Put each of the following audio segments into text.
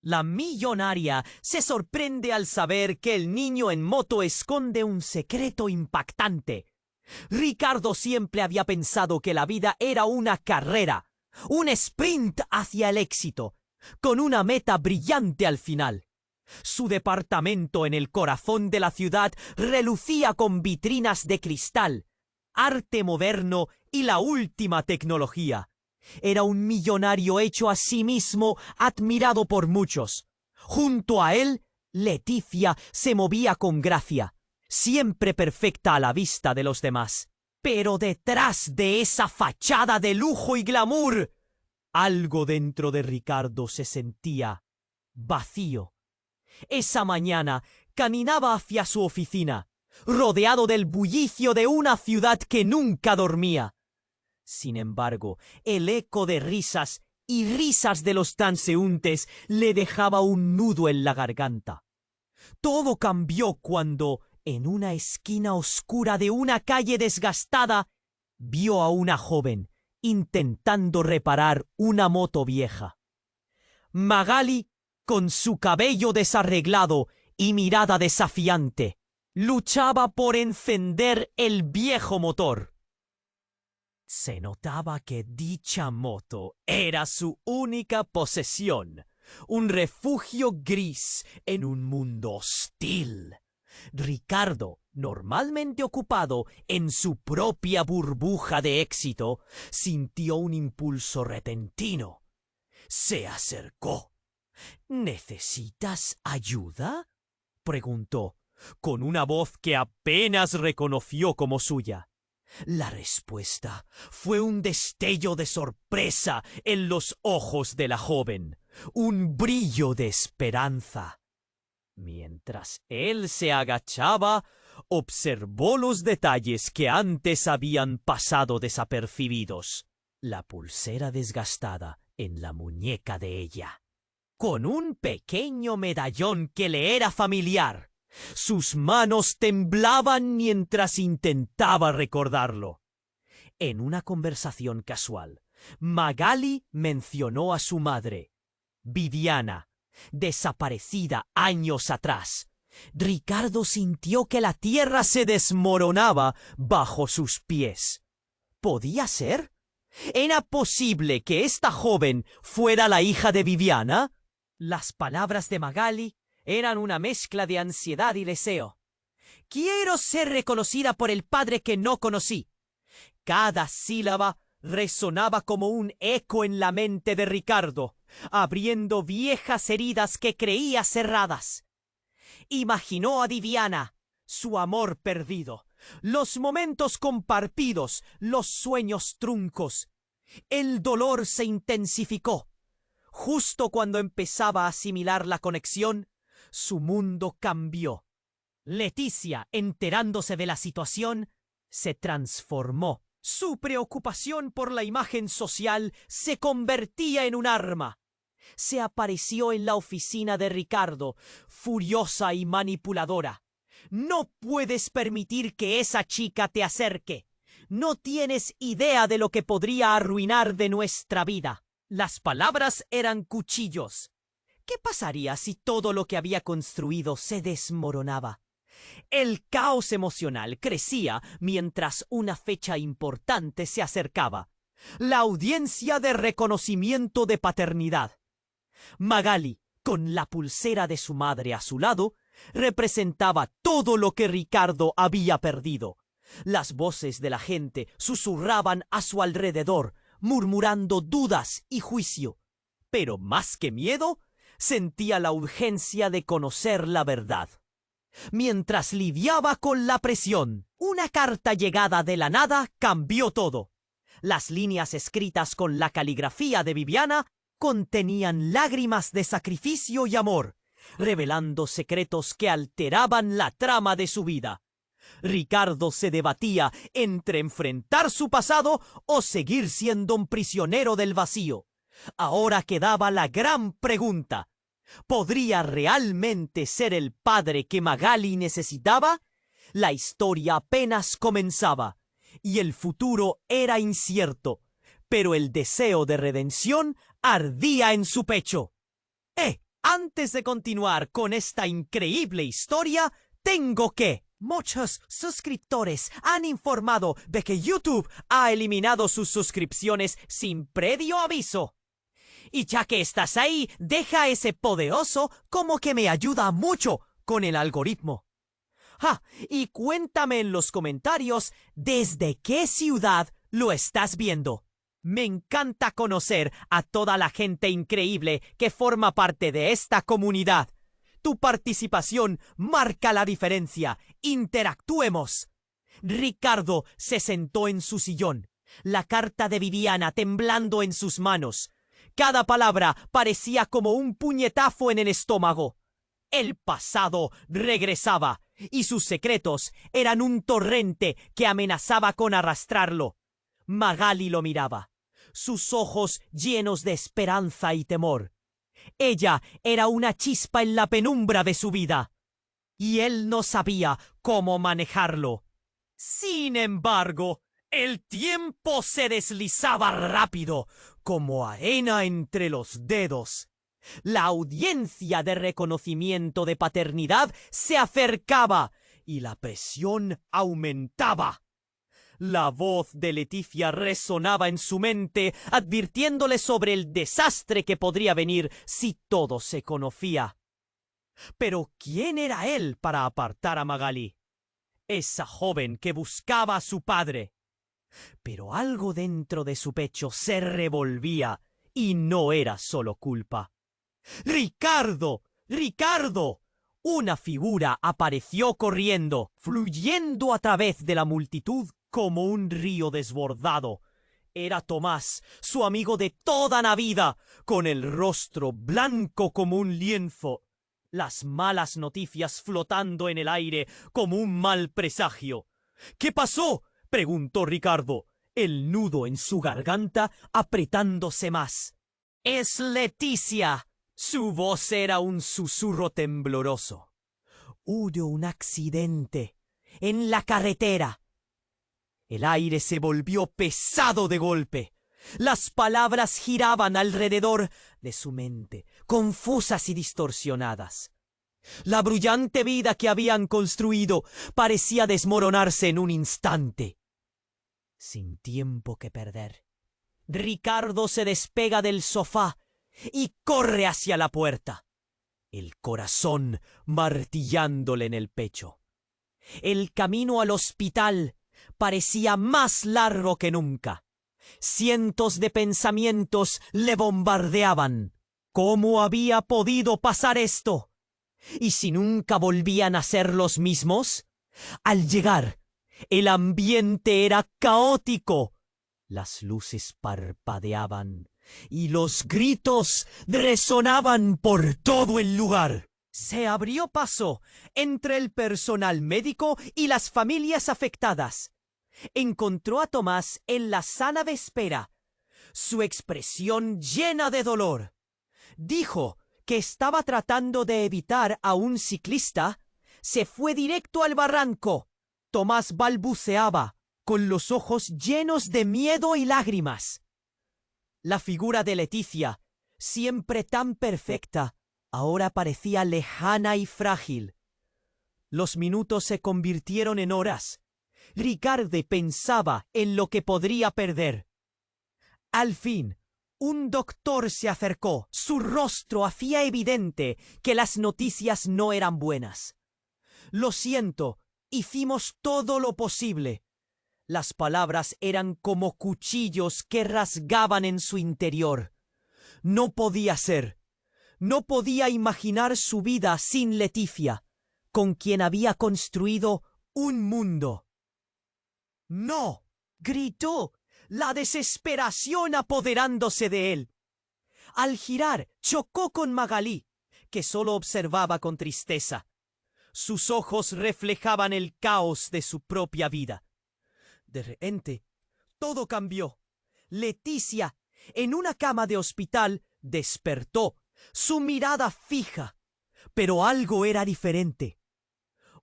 La millonaria se sorprende al saber que el niño en moto esconde un secreto impactante. Ricardo siempre había pensado que la vida era una carrera, un sprint hacia el éxito, con una meta brillante al final. Su departamento en el corazón de la ciudad relucía con vitrinas de cristal, arte moderno y la última tecnología. Era un millonario hecho a sí mismo, admirado por muchos. Junto a él, Leticia se movía con gracia, siempre perfecta a la vista de los demás. Pero detrás de esa fachada de lujo y glamour, algo dentro de Ricardo se sentía vacío. Esa mañana caminaba hacia su oficina, rodeado del bullicio de una ciudad que nunca dormía. Sin embargo, el eco de risas y risas de los transeúntes le dejaba un nudo en la garganta. Todo cambió cuando, en una esquina oscura de una calle desgastada, vio a una joven intentando reparar una moto vieja. Magali, con su cabello desarreglado y mirada desafiante, luchaba por encender el viejo motor. Se notaba que dicha moto era su única posesión, un refugio gris en un mundo hostil. Ricardo, normalmente ocupado en su propia burbuja de éxito, sintió un impulso repentino. Se acercó. ¿Necesitas ayuda?, preguntó, con una voz que apenas reconoció como suya. La respuesta fue un destello de sorpresa en los ojos de la joven, un brillo de esperanza. Mientras él se agachaba, observó los detalles que antes habían pasado desapercibidos. La pulsera desgastada en la muñeca de ella, con un pequeño medallón que le era familiar. Sus manos temblaban mientras intentaba recordarlo. En una conversación casual, Magali mencionó a su madre, Viviana, desaparecida años atrás. Ricardo sintió que la tierra se desmoronaba bajo sus pies. ¿Podía ser? ¿Era posible que esta joven fuera la hija de Viviana? Las palabras de Magali eran una mezcla de ansiedad y deseo. Quiero ser reconocida por el padre que no conocí. Cada sílaba resonaba como un eco en la mente de Ricardo, abriendo viejas heridas que creía cerradas. Imaginó a Viviana, su amor perdido, los momentos compartidos, los sueños truncos. El dolor se intensificó. Justo cuando empezaba a asimilar la conexión, su mundo cambió. Leticia, enterándose de la situación, se transformó. Su preocupación por la imagen social se convertía en un arma. Se apareció en la oficina de Ricardo, furiosa y manipuladora. No puedes permitir que esa chica te acerque. No tienes idea de lo que podría arruinar de nuestra vida. Las palabras eran cuchillos. ¿Qué pasaría si todo lo que había construido se desmoronaba? El caos emocional crecía mientras una fecha importante se acercaba: la audiencia de reconocimiento de paternidad. Magali, con la pulsera de su madre a su lado, representaba todo lo que Ricardo había perdido. Las voces de la gente susurraban a su alrededor, murmurando dudas y juicio. Pero más que miedo, sentía la urgencia de conocer la verdad. Mientras lidiaba con la presión, una carta llegada de la nada cambió todo. Las líneas escritas con la caligrafía de Viviana contenían lágrimas de sacrificio y amor, revelando secretos que alteraban la trama de su vida. Ricardo se debatía entre enfrentar su pasado o seguir siendo un prisionero del vacío. Ahora quedaba la gran pregunta: ¿podría realmente ser el padre que Magali necesitaba? La historia apenas comenzaba y el futuro era incierto, pero el deseo de redención ardía en su pecho. antes de continuar con esta increíble historia, tengo que... Muchos suscriptores han informado de que YouTube ha eliminado sus suscripciones sin previo aviso. Y ya que estás ahí, deja ese poderoso como que me ayuda mucho con el algoritmo. Y cuéntame en los comentarios desde qué ciudad lo estás viendo. Me encanta conocer a toda la gente increíble que forma parte de esta comunidad. Tu participación marca la diferencia. Interactuemos. Ricardo se sentó en su sillón, la carta de Viviana temblando en sus manos. Cada palabra parecía como un puñetazo en el estómago. El pasado regresaba, y sus secretos eran un torrente que amenazaba con arrastrarlo. Magali lo miraba, sus ojos llenos de esperanza y temor. Ella era una chispa en la penumbra de su vida, y él no sabía cómo manejarlo. Sin embargo, el tiempo se deslizaba rápido, como arena entre los dedos. La audiencia de reconocimiento de paternidad se acercaba y la presión aumentaba. La voz de Leticia resonaba en su mente, advirtiéndole sobre el desastre que podría venir si todo se conocía. Pero ¿quién era él para apartar a Magali? Esa joven que buscaba a su padre. Pero algo dentro de su pecho se revolvía, y no era solo culpa. ¡Ricardo! ¡Ricardo! Una figura apareció corriendo, fluyendo a través de la multitud como un río desbordado. Era Tomás, su amigo de toda la vida, con el rostro blanco como un lienzo, las malas noticias flotando en el aire como un mal presagio. ¿Qué pasó?, preguntó Ricardo, el nudo en su garganta apretándose más. ¡Es Leticia! Su voz era un susurro tembloroso. Hubo un accidente en la carretera. El aire se volvió pesado de golpe. Las palabras giraban alrededor de su mente, confusas y distorsionadas. La brillante vida que habían construido parecía desmoronarse en un instante. Sin tiempo que perder, Ricardo se despega del sofá y corre hacia la puerta, el corazón martillándole en el pecho. El camino al hospital parecía más largo que nunca. Cientos de pensamientos le bombardeaban. ¿Cómo había podido pasar esto? ¿Y si nunca volvían a ser los mismos? Al llegar, el ambiente era caótico. Las luces parpadeaban y los gritos resonaban por todo el lugar. Se abrió paso entre el personal médico y las familias afectadas. Encontró a Tomás en la sala de espera, su expresión llena de dolor. Dijo que estaba tratando de evitar a un ciclista. Se fue directo al barranco. Tomás balbuceaba, con los ojos llenos de miedo y lágrimas. La figura de Leticia, siempre tan perfecta, ahora parecía lejana y frágil. Los minutos se convirtieron en horas. Ricardo pensaba en lo que podría perder. Al fin, un doctor se acercó. Su rostro hacía evidente que las noticias no eran buenas. Lo siento, hicimos todo lo posible. Las palabras eran como cuchillos que rasgaban en su interior. No podía ser. No podía imaginar su vida sin Leticia, con quien había construido un mundo. ¡No!, gritó, la desesperación apoderándose de él. Al girar, chocó con Magali, que solo observaba con tristeza. Sus ojos reflejaban el caos de su propia vida. De repente, todo cambió. Leticia, en una cama de hospital, despertó, su mirada fija. Pero algo era diferente.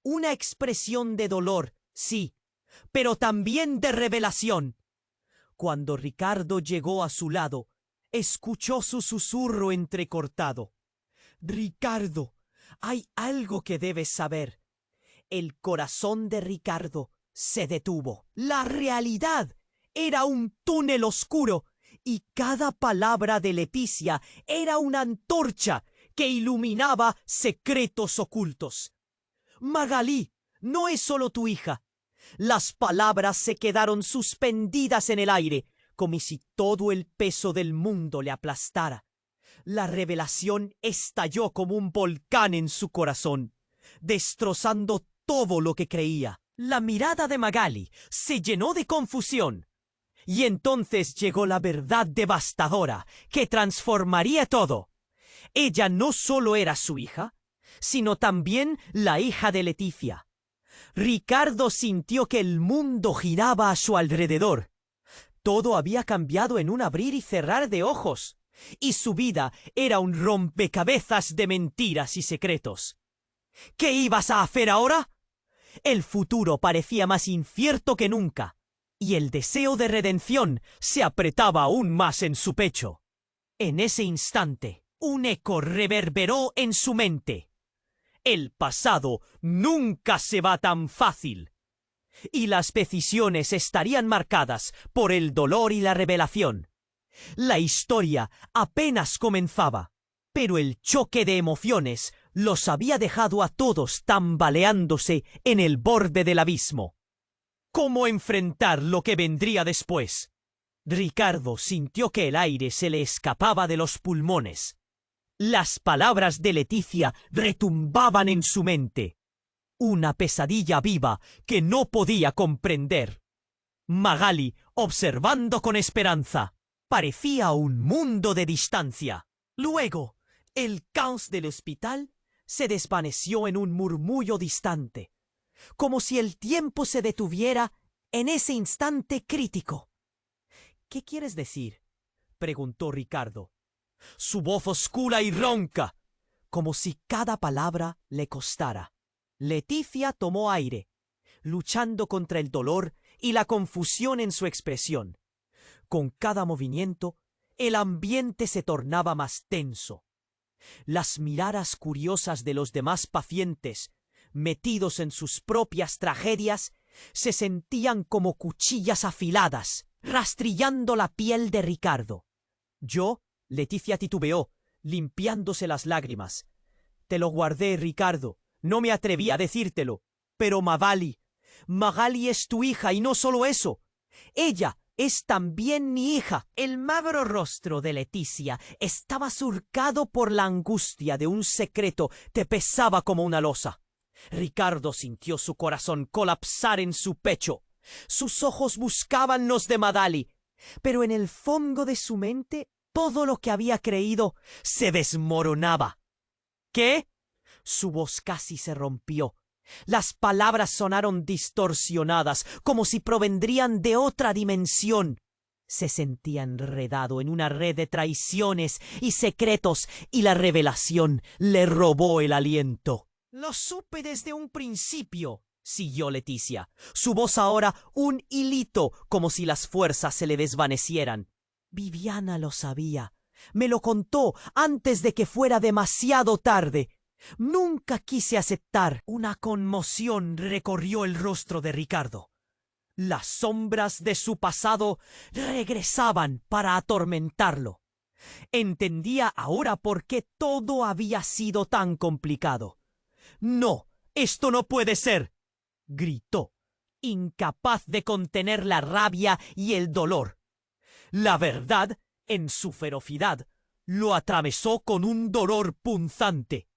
Una expresión de dolor, sí, pero también de revelación. Cuando Ricardo llegó a su lado, escuchó su susurro entrecortado. Ricardo, hay algo que debes saber. El corazón de Ricardo se detuvo. La realidad era un túnel oscuro y cada palabra de Leticia era una antorcha que iluminaba secretos ocultos. Magalí no es solo tu hija. Las palabras se quedaron suspendidas en el aire, como si todo el peso del mundo le aplastara. La revelación estalló como un volcán en su corazón, destrozando todo lo que creía. La mirada de Magali se llenó de confusión. Y entonces llegó la verdad devastadora que transformaría todo. Ella no solo era su hija, sino también la hija de Leticia. Ricardo sintió que el mundo giraba a su alrededor. Todo había cambiado en un abrir y cerrar de ojos, y su vida era un rompecabezas de mentiras y secretos. ¿Qué ibas a hacer ahora? El futuro parecía más incierto que nunca, y el deseo de redención se apretaba aún más en su pecho. En ese instante, un eco reverberó en su mente. El pasado nunca se va tan fácil. Y las decisiones estarían marcadas por el dolor y la revelación. La historia apenas comenzaba, pero el choque de emociones los había dejado a todos tambaleándose en el borde del abismo. ¿Cómo enfrentar lo que vendría después? Ricardo sintió que el aire se le escapaba de los pulmones. Las palabras de Leticia retumbaban en su mente. Una pesadilla viva que no podía comprender. Magali, observando con esperanza, parecía un mundo de distancia. Luego, el caos del hospital se desvaneció en un murmullo distante, como si el tiempo se detuviera en ese instante crítico. ¿Qué quieres decir?, preguntó Ricardo. Su voz oscura y ronca, como si cada palabra le costara. Leticia tomó aire, luchando contra el dolor y la confusión en su expresión. Con cada movimiento, el ambiente se tornaba más tenso. Las miradas curiosas de los demás pacientes, metidos en sus propias tragedias, se sentían como cuchillas afiladas, rastrillando la piel de Ricardo. Leticia titubeó, limpiándose las lágrimas. Te lo guardé, Ricardo. No me atreví a decírtelo. Pero Magali es tu hija y no solo eso. Ella es también mi hija. El magro rostro de Leticia estaba surcado por la angustia de un secreto que pesaba como una losa. Ricardo sintió su corazón colapsar en su pecho. Sus ojos buscaban los de Magali, pero en el fondo de su mente todo lo que había creído se desmoronaba. ¿Qué? Su voz casi se rompió. Las palabras sonaron distorsionadas, como si provendrían de otra dimensión. Se sentía enredado en una red de traiciones y secretos, y la revelación le robó el aliento. Lo supe desde un principio, siguió Leticia, su voz ahora un hilito, como si las fuerzas se le desvanecieran. Viviana lo sabía. Me lo contó antes de que fuera demasiado tarde. Nunca quise aceptar. Una conmoción recorrió el rostro de Ricardo. Las sombras de su pasado regresaban para atormentarlo. Entendía ahora por qué todo había sido tan complicado. «No, esto no puede ser», gritó, incapaz de contener la rabia y el dolor. La verdad, en su ferocidad, lo atravesó con un dolor punzante.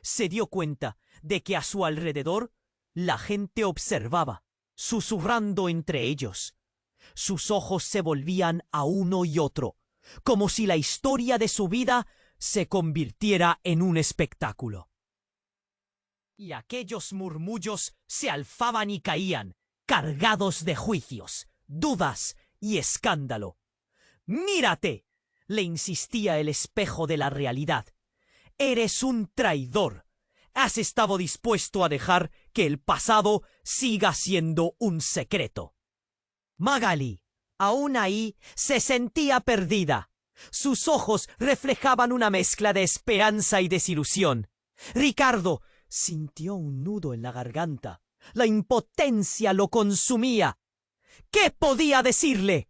Se dio cuenta de que a su alrededor la gente observaba, susurrando entre ellos. Sus ojos se volvían a uno y otro, como si la historia de su vida se convirtiera en un espectáculo. Y aquellos murmullos se alzaban y caían, cargados de juicios, dudas y escándalo. «¡Mírate!», le insistía el espejo de la realidad. «Eres un traidor. Has estado dispuesto a dejar que el pasado siga siendo un secreto». Magali, aún ahí, se sentía perdida. Sus ojos reflejaban una mezcla de esperanza y desilusión. Ricardo sintió un nudo en la garganta. La impotencia lo consumía. ¿Qué podía decirle?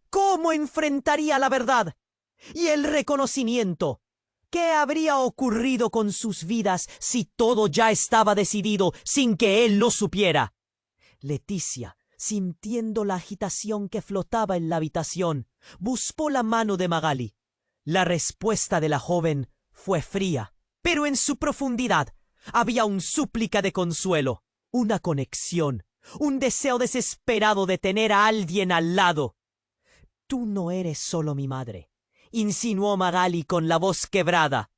¿Cómo enfrentaría la verdad? Y el reconocimiento. ¿Qué habría ocurrido con sus vidas si todo ya estaba decidido sin que él lo supiera? Leticia, sintiendo la agitación que flotaba en la habitación, buscó la mano de Magali. La respuesta de la joven fue fría, pero en su profundidad había un súplica de consuelo, una conexión, un deseo desesperado de tener a alguien al lado. «Tú no eres solo mi madre», insinuó Magali con la voz quebrada.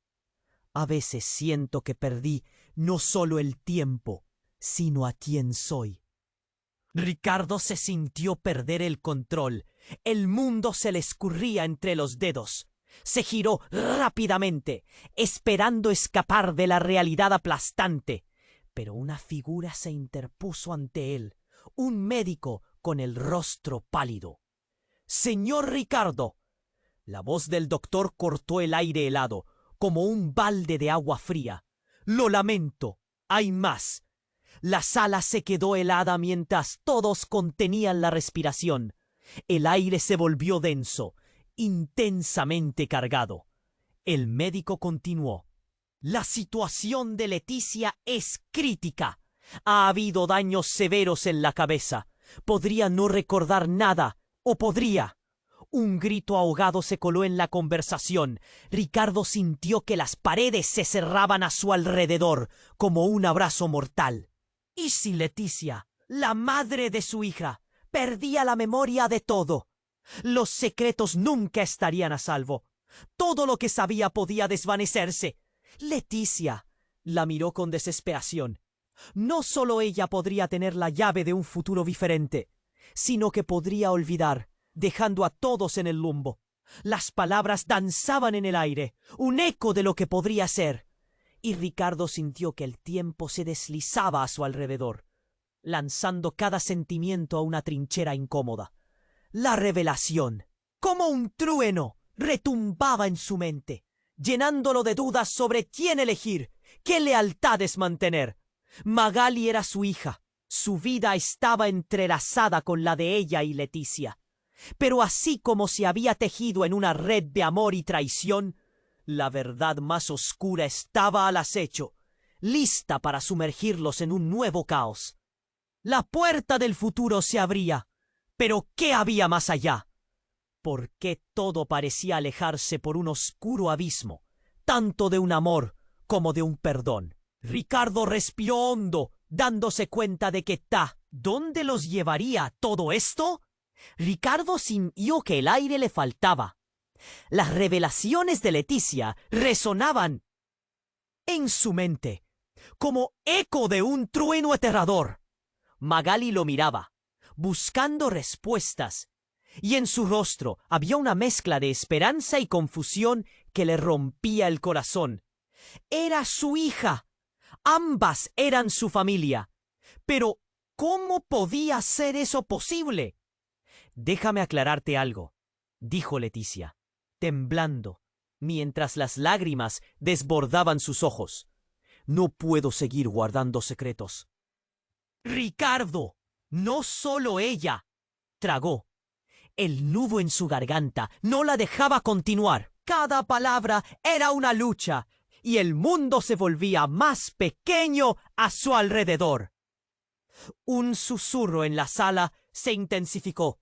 «A veces siento que perdí no solo el tiempo, sino a quién soy». Ricardo se sintió perder el control. El mundo se le escurría entre los dedos. Se giró rápidamente, esperando escapar de la realidad aplastante. Pero una figura se interpuso ante él, un médico con el rostro pálido. «Señor Ricardo». La voz del doctor cortó el aire helado, como un balde de agua fría. «Lo lamento, hay más». La sala se quedó helada mientras todos contenían la respiración. El aire se volvió denso, intensamente cargado. El médico continuó. «La situación de Leticia es crítica. Ha habido daños severos en la cabeza. Podría no recordar nada, o podría». Un grito ahogado se coló en la conversación. Ricardo sintió que las paredes se cerraban a su alrededor, como un abrazo mortal. ¿Y si Leticia, la madre de su hija, perdía la memoria de todo? Los secretos nunca estarían a salvo. Todo lo que sabía podía desvanecerse. Leticia la miró con desesperación. No solo ella podría tener la llave de un futuro diferente, sino que podría olvidar, dejando a todos en el limbo. Las palabras danzaban en el aire, un eco de lo que podría ser. Y Ricardo sintió que el tiempo se deslizaba a su alrededor, lanzando cada sentimiento a una trinchera incómoda. La revelación, como un trueno, retumbaba en su mente, llenándolo de dudas sobre quién elegir, qué lealtades mantener. Magali era su hija, su vida estaba entrelazada con la de ella y Leticia. Pero así como se había tejido en una red de amor y traición, la verdad más oscura estaba al acecho, lista para sumergirlos en un nuevo caos. La puerta del futuro se abría, pero ¿qué había más allá? ¿Por qué todo parecía alejarse por un oscuro abismo, tanto de un amor como de un perdón? Ricardo respiró hondo, dándose cuenta de que ¿dónde los llevaría todo esto? Ricardo sintió que el aire le faltaba. Las revelaciones de Leticia resonaban en su mente, como eco de un trueno aterrador. Magali lo miraba, buscando respuestas, y en su rostro había una mezcla de esperanza y confusión que le rompía el corazón. Era su hija. Ambas eran su familia. Pero, ¿cómo podía ser eso posible? «Déjame aclararte algo», dijo Leticia, temblando, mientras las lágrimas desbordaban sus ojos. «No puedo seguir guardando secretos». «Ricardo, no solo ella», tragó. El nudo en su garganta no la dejaba continuar. Cada palabra era una lucha, y el mundo se volvía más pequeño a su alrededor. Un susurro en la sala se intensificó.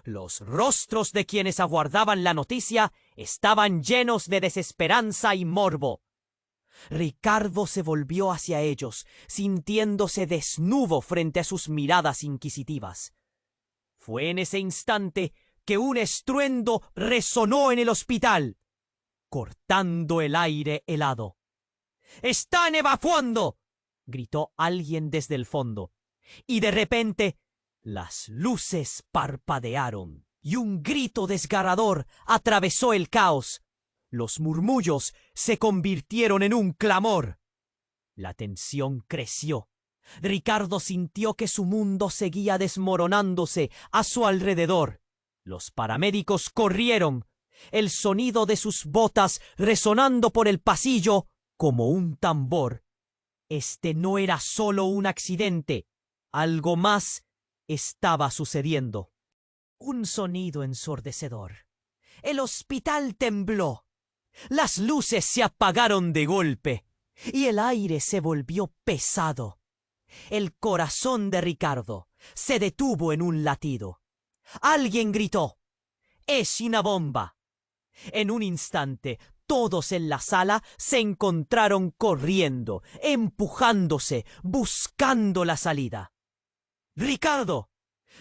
Los rostros de quienes aguardaban la noticia estaban llenos de desesperanza y morbo. Ricardo se volvió hacia ellos, sintiéndose desnudo frente a sus miradas inquisitivas. Fue en ese instante que un estruendo resonó en el hospital, cortando el aire helado. «¡Están evacuando!», gritó alguien desde el fondo, y de repente las luces parpadearon y un grito desgarrador atravesó el caos. Los murmullos se convirtieron en un clamor. La tensión creció. Ricardo sintió que su mundo seguía desmoronándose a su alrededor. Los paramédicos corrieron. el sonido de sus botas resonando por el pasillo como un tambor. Este no era solo un accidente, algo más estaba sucediendo. Un sonido ensordecedor. El hospital tembló. Las luces se apagaron de golpe y el aire se volvió pesado. El corazón de Ricardo se detuvo en un latido. Alguien gritó: «¡Es una bomba!». En un instante, todos en la sala se encontraron corriendo, empujándose, buscando la salida. «¡Ricardo!».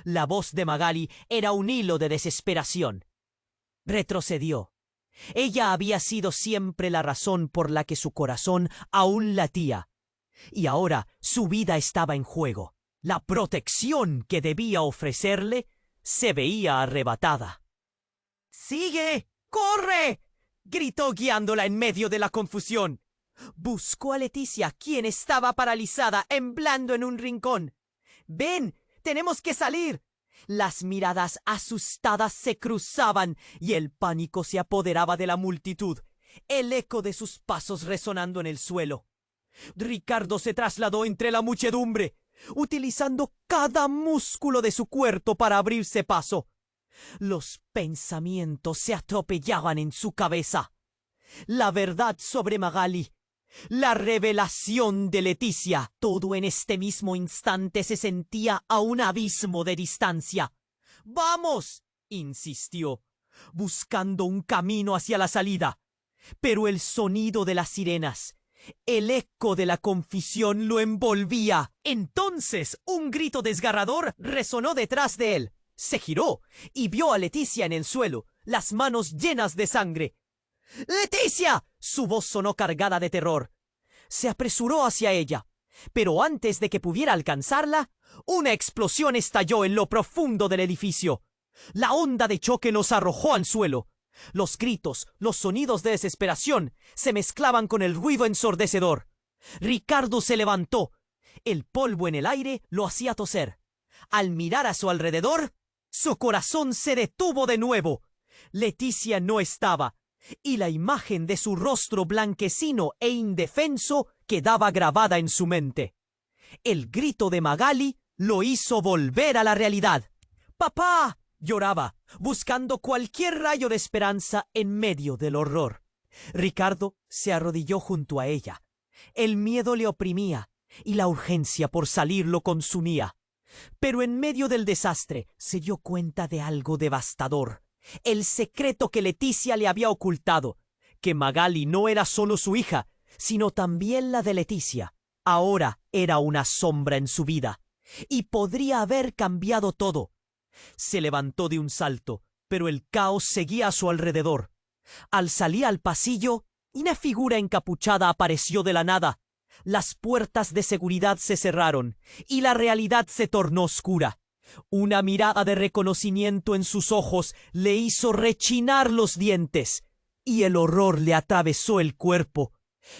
La voz de Magali era un hilo de desesperación. Retrocedió. Ella había sido siempre la razón por la que su corazón aún latía. Y ahora su vida estaba en juego. La protección que debía ofrecerle se veía arrebatada. «¡Sigue! ¡Corre!», gritó guiándola en medio de la confusión. Buscó a Leticia, quien estaba paralizada, temblando en un rincón. «¡Ven! ¡Tenemos que salir!». Las miradas asustadas se cruzaban y el pánico se apoderaba de la multitud, el eco de sus pasos resonando en el suelo. Ricardo se trasladó entre la muchedumbre, utilizando cada músculo de su cuerpo para abrirse paso. Los pensamientos se atropellaban en su cabeza. La verdad sobre Magali, la revelación de Leticia, todo en este mismo instante se sentía a un abismo de distancia. «¡Vamos!», insistió, buscando un camino hacia la salida. Pero el sonido de las sirenas, el eco de la confusión lo envolvía. Entonces un grito desgarrador resonó detrás de él. Se giró y vio a Leticia en el suelo, las manos llenas de sangre. «¡Leticia!». Su voz sonó cargada de terror. Se apresuró hacia ella, pero antes de que pudiera alcanzarla, una explosión estalló en lo profundo del edificio. La onda de choque nos arrojó al suelo. Los gritos, los sonidos de desesperación se mezclaban con el ruido ensordecedor. Ricardo se levantó. El polvo en el aire lo hacía toser. Al mirar a su alrededor, su corazón se detuvo de nuevo. Leticia no estaba, y la imagen de su rostro blanquecino e indefenso quedaba grabada en su mente. El grito de Magali lo hizo volver a la realidad. «¡Papá!», lloraba, buscando cualquier rayo de esperanza en medio del horror. Ricardo se arrodilló junto a ella. El miedo le oprimía y la urgencia por salir lo consumía. Pero en medio del desastre se dio cuenta de algo devastador. El secreto que Leticia le había ocultado, que Magali no era solo su hija, sino también la de Leticia. Ahora era una sombra en su vida, y podría haber cambiado todo. Se levantó de un salto, pero el caos seguía a su alrededor. Al salir al pasillo, una figura encapuchada apareció de la nada. Las puertas de seguridad se cerraron, y la realidad se tornó oscura. Una mirada de reconocimiento en sus ojos le hizo rechinar los dientes, y el horror le atravesó el cuerpo.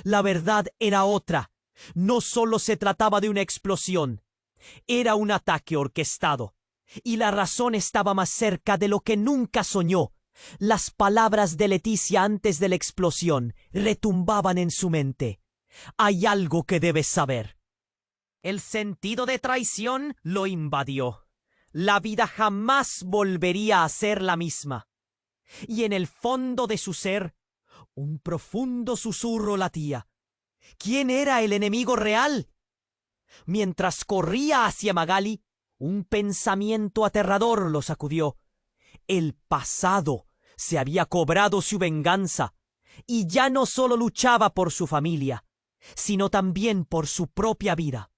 La verdad era otra. No solo se trataba de una explosión, era un ataque orquestado, y la razón estaba más cerca de lo que nunca soñó. Las palabras de Leticia antes de la explosión retumbaban en su mente. «Hay algo que debes saber». El sentido de traición lo invadió. La vida jamás volvería a ser la misma. Y en el fondo de su ser, un profundo susurro latía. ¿Quién era el enemigo real? Mientras corría hacia Magali, un pensamiento aterrador lo sacudió. El pasado se había cobrado su venganza, y ya no solo luchaba por su familia, sino también por su propia vida.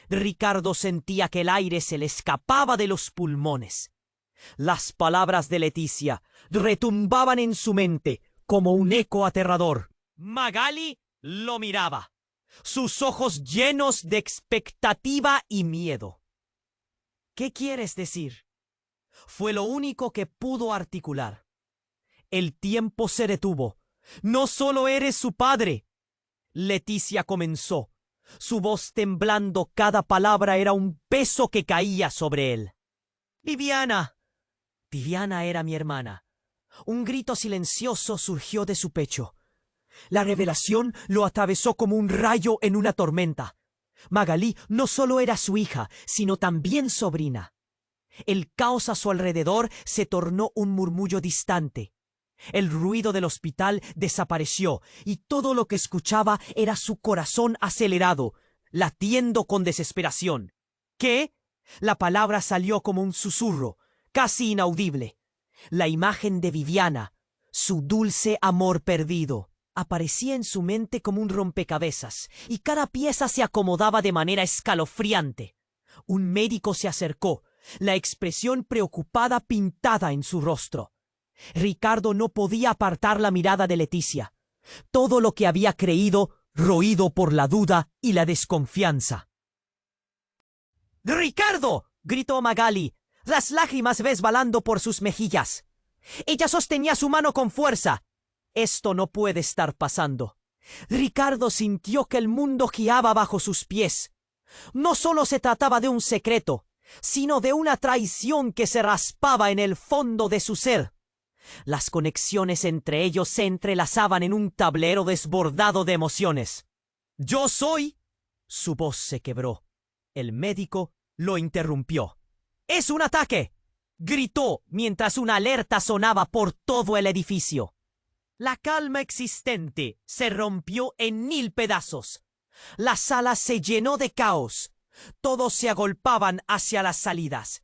Ricardo sentía que el aire se le escapaba de los pulmones. Las palabras de Leticia retumbaban en su mente como un eco aterrador. Magali lo miraba, sus ojos llenos de expectativa y miedo. «¿Qué quieres decir?», fue lo único que pudo articular. El tiempo se detuvo. «No solo eres su padre», Leticia comenzó. Su voz temblando, cada palabra era un peso que caía sobre él. «Viviana». Viviana era mi hermana. Un grito silencioso surgió de su pecho. La revelación lo atravesó como un rayo en una tormenta. Magali no solo era su hija, sino también sobrina. El caos a su alrededor se tornó un murmullo distante. El ruido del hospital desapareció y todo lo que escuchaba era su corazón acelerado, latiendo con desesperación. ¿Qué? La palabra salió como un susurro, casi inaudible. La imagen de Viviana, su dulce amor perdido, aparecía en su mente como un rompecabezas, y cada pieza se acomodaba de manera escalofriante. Un médico se acercó, la expresión preocupada pintada en su rostro. Ricardo no podía apartar la mirada de Leticia. Todo lo que había creído, roído por la duda y la desconfianza. ¡Ricardo!, gritó Magali, las lágrimas resbalando por sus mejillas. Ella sostenía su mano con fuerza. Esto no puede estar pasando. Ricardo sintió que el mundo giraba bajo sus pies. No solo se trataba de un secreto, sino de una traición que se raspaba en el fondo de su ser. Las conexiones entre ellos se entrelazaban en un tablero desbordado de emociones. «¡Yo soy!». Su voz se quebró. El médico lo interrumpió. «¡Es un ataque!», gritó mientras una alerta sonaba por todo el edificio. La calma existente se rompió en 1000 pedazos. La sala se llenó de caos. Todos se agolpaban hacia las salidas.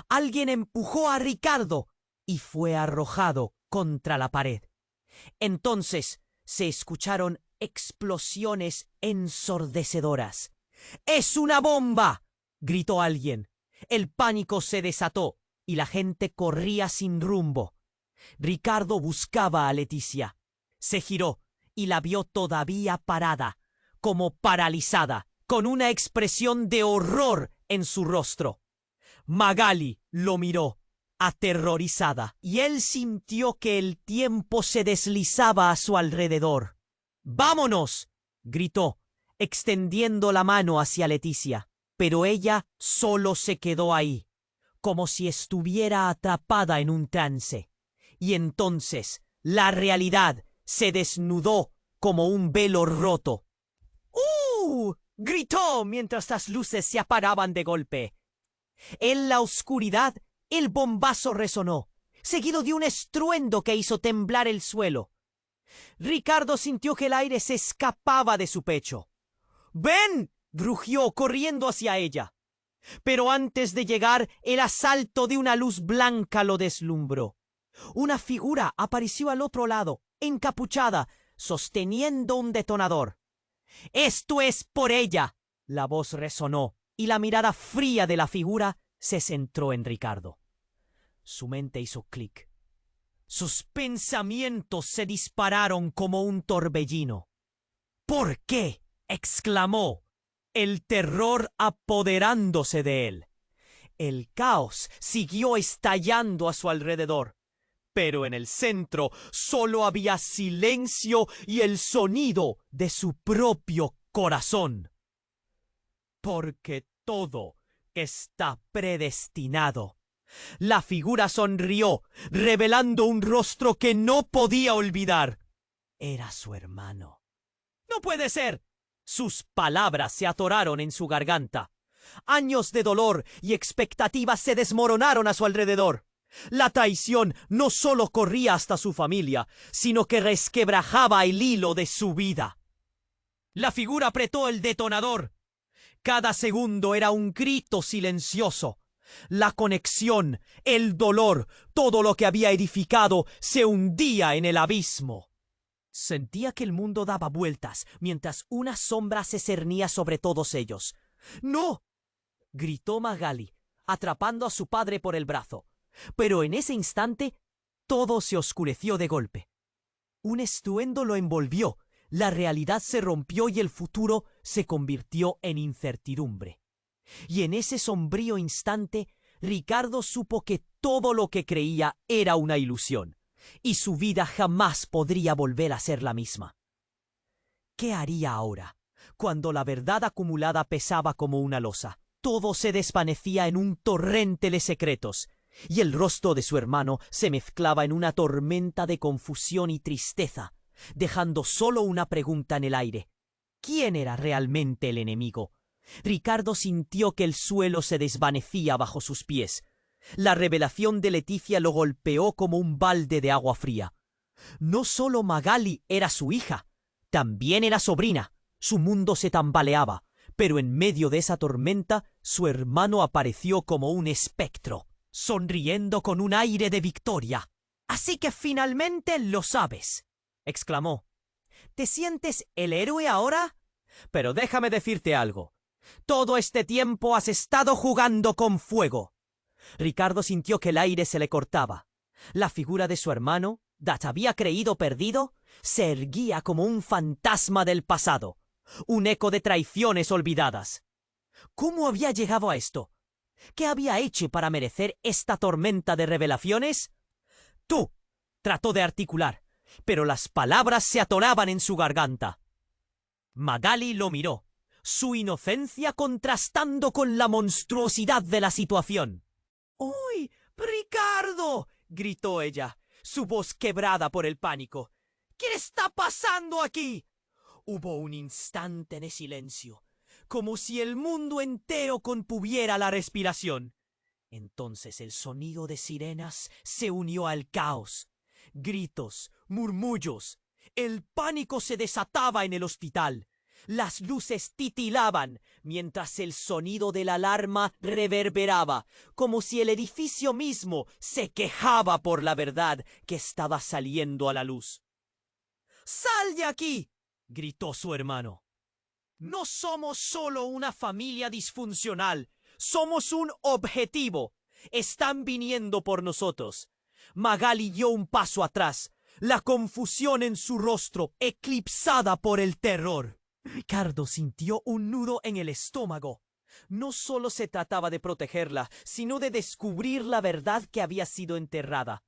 Alguien empujó a Ricardo y fue arrojado contra la pared. Entonces se escucharon explosiones ensordecedoras. «¡Es una bomba!», gritó alguien. El pánico se desató y la gente corría sin rumbo. Ricardo buscaba a Leticia. Se giró y la vio todavía parada, como paralizada, con una expresión de horror en su rostro. Magali lo miró, aterrorizada, y él sintió que el tiempo se deslizaba a su alrededor. «¡Vámonos!», gritó, extendiendo la mano hacia Leticia, pero ella solo se quedó ahí, como si estuviera atrapada en un trance. Y entonces la realidad se desnudó como un velo roto. Gritó mientras las luces se apagaban de golpe. En la oscuridad, el bombazo resonó, seguido de un estruendo que hizo temblar el suelo. Ricardo sintió que el aire se escapaba de su pecho. «¡Ven!», rugió corriendo hacia ella. Pero antes de llegar, el asalto de una luz blanca lo deslumbró. Una figura apareció al otro lado, encapuchada, sosteniendo un detonador. «¡Esto es por ella!», la voz resonó, y la mirada fría de la figura se centró en Ricardo. Su mente hizo clic. Sus pensamientos se dispararon como un torbellino. «¿Por qué?», exclamó, el terror apoderándose de él. El caos siguió estallando a su alrededor, pero en el centro solo había silencio y el sonido de su propio corazón. «Porque todo está predestinado». La figura sonrió, revelando un rostro que no podía olvidar. Era su hermano. «¡No puede ser!». Sus palabras se atoraron en su garganta. Años de dolor y expectativas se desmoronaron a su alrededor. La traición no solo corría hasta su familia, sino que resquebrajaba el hilo de su vida. La figura apretó el detonador. Cada segundo era un grito silencioso. La conexión, el dolor, todo lo que había edificado se hundía en el abismo. Sentía que el mundo daba vueltas mientras una sombra se cernía sobre todos ellos. «¡No!», gritó Magali, atrapando a su padre por el brazo. Pero en ese instante todo se oscureció de golpe. Un estruendo lo envolvió, la realidad se rompió y el futuro se convirtió en incertidumbre. Y en ese sombrío instante, Ricardo supo que todo lo que creía era una ilusión, y su vida jamás podría volver a ser la misma. ¿Qué haría ahora, cuando la verdad acumulada pesaba como una losa? Todo se desvanecía en un torrente de secretos, y el rostro de su hermano se mezclaba en una tormenta de confusión y tristeza, dejando solo una pregunta en el aire. ¿Quién era realmente el enemigo? Ricardo sintió que el suelo se desvanecía bajo sus pies. La revelación de Leticia lo golpeó como un balde de agua fría. No solo Magali era su hija, también era sobrina. Su mundo se tambaleaba, pero en medio de esa tormenta su hermano apareció como un espectro, sonriendo con un aire de victoria. «Así que finalmente lo sabes», exclamó. «¿Te sientes el héroe ahora? Pero déjame decirte algo. Todo este tiempo has estado jugando con fuego». Ricardo sintió que el aire se le cortaba. La figura de su hermano, que había creído perdido, se erguía como un fantasma del pasado, un eco de traiciones olvidadas. ¿Cómo había llegado a esto? ¿Qué había hecho para merecer esta tormenta de revelaciones? «Tú», trató de articular, pero las palabras se atoraban en su garganta. Magali lo miró, su inocencia contrastando con la monstruosidad de la situación. «¡Uy, Ricardo!», gritó ella, su voz quebrada por el pánico. «¿Qué está pasando aquí?». Hubo un instante de silencio, como si el mundo entero contuviera la respiración. Entonces el sonido de sirenas se unió al caos. Gritos, murmullos. El pánico se desataba en el hospital. Las luces titilaban, mientras el sonido de la alarma reverberaba, como si el edificio mismo se quejaba por la verdad que estaba saliendo a la luz. «¡Sal de aquí!», gritó su hermano. «No somos solo una familia disfuncional, somos un objetivo. Están viniendo por nosotros». Magali dio un paso atrás, la confusión en su rostro eclipsada por el terror. Ricardo sintió un nudo en el estómago. No solo se trataba de protegerla, sino de descubrir la verdad que había sido enterrada.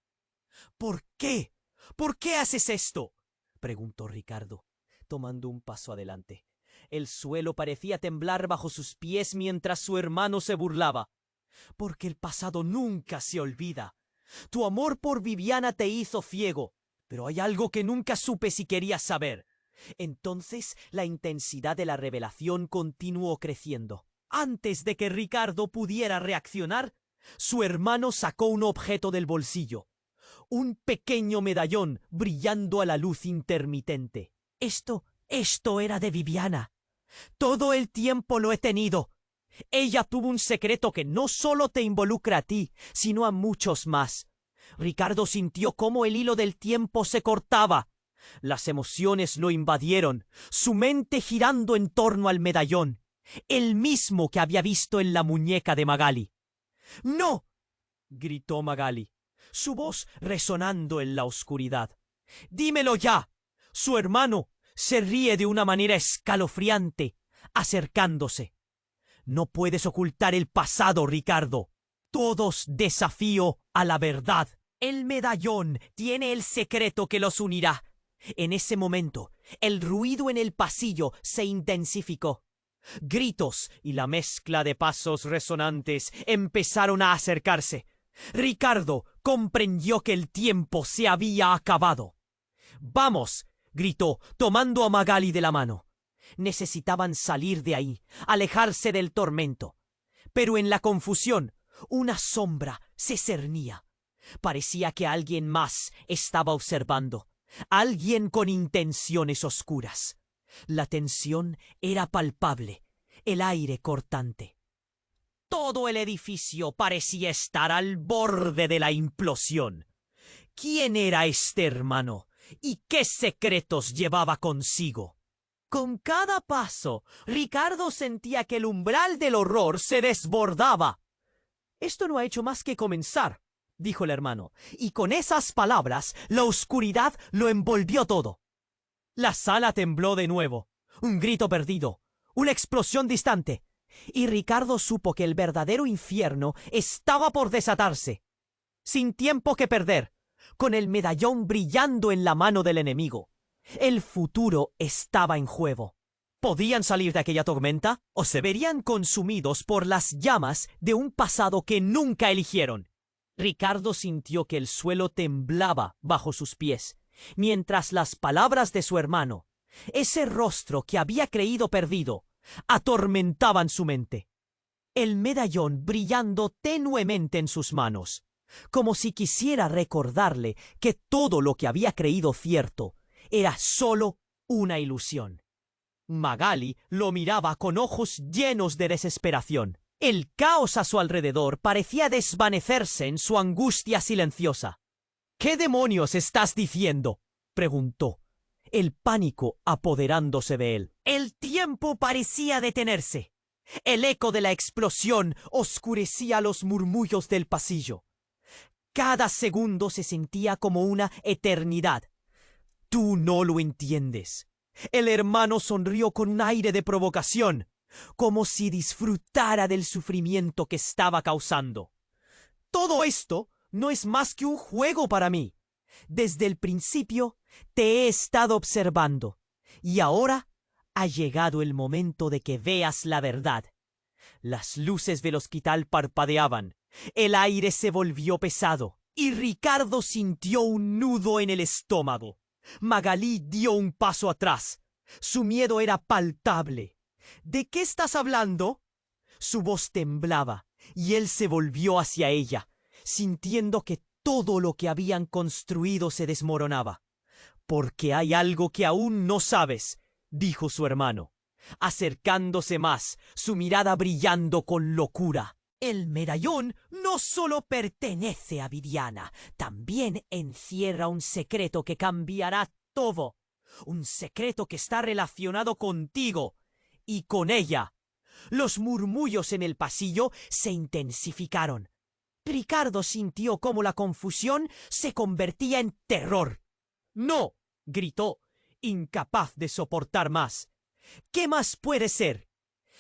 «¿Por qué? ¿Por qué haces esto?», preguntó Ricardo, tomando un paso adelante. El suelo parecía temblar bajo sus pies mientras su hermano se burlaba. «Porque el pasado nunca se olvida. Tu amor por Viviana te hizo ciego, pero hay algo que nunca supe si querías saber». Entonces la intensidad de la revelación continuó creciendo. Antes de que Ricardo pudiera reaccionar, su hermano sacó un objeto del bolsillo. Un pequeño medallón brillando a la luz intermitente. Esto era de Viviana. Todo el tiempo lo he tenido. Ella tuvo un secreto que no solo te involucra a ti, sino a muchos más. Ricardo sintió cómo el hilo del tiempo se cortaba. Las emociones lo invadieron, su mente girando en torno al medallón, el mismo que había visto en la muñeca de Magali. «¡No!», gritó Magali, su voz resonando en la oscuridad. «¡Dímelo ya!». Su hermano se ríe de una manera escalofriante, acercándose. «No puedes ocultar el pasado, Ricardo. Todos desafío a la verdad. El medallón tiene el secreto que los unirá». En ese momento, el ruido en el pasillo se intensificó. Gritos y la mezcla de pasos resonantes empezaron a acercarse. Ricardo comprendió que el tiempo se había acabado. «¡Vamos!», gritó, tomando a Magali de la mano. Necesitaban salir de ahí, alejarse del tormento. Pero en la confusión, una sombra se cernía. Parecía que alguien más estaba observando. Alguien con intenciones oscuras. La tensión era palpable, el aire cortante. Todo el edificio parecía estar al borde de la implosión. ¿Quién era este hermano? ¿Y qué secretos llevaba consigo? Con cada paso, Ricardo sentía que el umbral del horror se desbordaba. «Esto no ha hecho más que comenzar», dijo el hermano, y con esas palabras la oscuridad lo envolvió todo. La sala tembló de nuevo. Un grito perdido, una explosión distante, y Ricardo supo que el verdadero infierno estaba por desatarse. Sin tiempo que perder, con el medallón brillando en la mano del enemigo, el futuro estaba en juego. ¿Podían salir de aquella tormenta o se verían consumidos por las llamas de un pasado que nunca eligieron? Ricardo sintió que el suelo temblaba bajo sus pies, mientras las palabras de su hermano, ese rostro que había creído perdido, atormentaban su mente. El medallón brillando tenuemente en sus manos, como si quisiera recordarle que todo lo que había creído cierto era solo una ilusión. Magali lo miraba con ojos llenos de desesperación. El caos a su alrededor parecía desvanecerse en su angustia silenciosa. —¿Qué demonios estás diciendo? —preguntó, el pánico apoderándose de él. El tiempo parecía detenerse. El eco de la explosión oscurecía los murmullos del pasillo. Cada segundo se sentía como una eternidad. Tú no lo entiendes. El hermano sonrió con un aire de provocación, como si disfrutara del sufrimiento que estaba causando. Todo esto no es más que un juego para mí. Desde el principio te he estado observando, y ahora ha llegado el momento de que veas la verdad. Las luces del hospital parpadeaban, el aire se volvió pesado, y Ricardo sintió un nudo en el estómago. Magali dio un paso atrás. Su miedo era palpable. —¿De qué estás hablando? Su voz temblaba, y él se volvió hacia ella, sintiendo que todo lo que habían construido se desmoronaba. —Porque hay algo que aún no sabes —dijo su hermano, acercándose más, su mirada brillando con locura. El medallón no solo pertenece a Viviana, también encierra un secreto que cambiará todo. Un secreto que está relacionado contigo y con ella. Los murmullos en el pasillo se intensificaron. Ricardo sintió cómo la confusión se convertía en terror. —¡No! —gritó, incapaz de soportar más. —¿Qué más puede ser?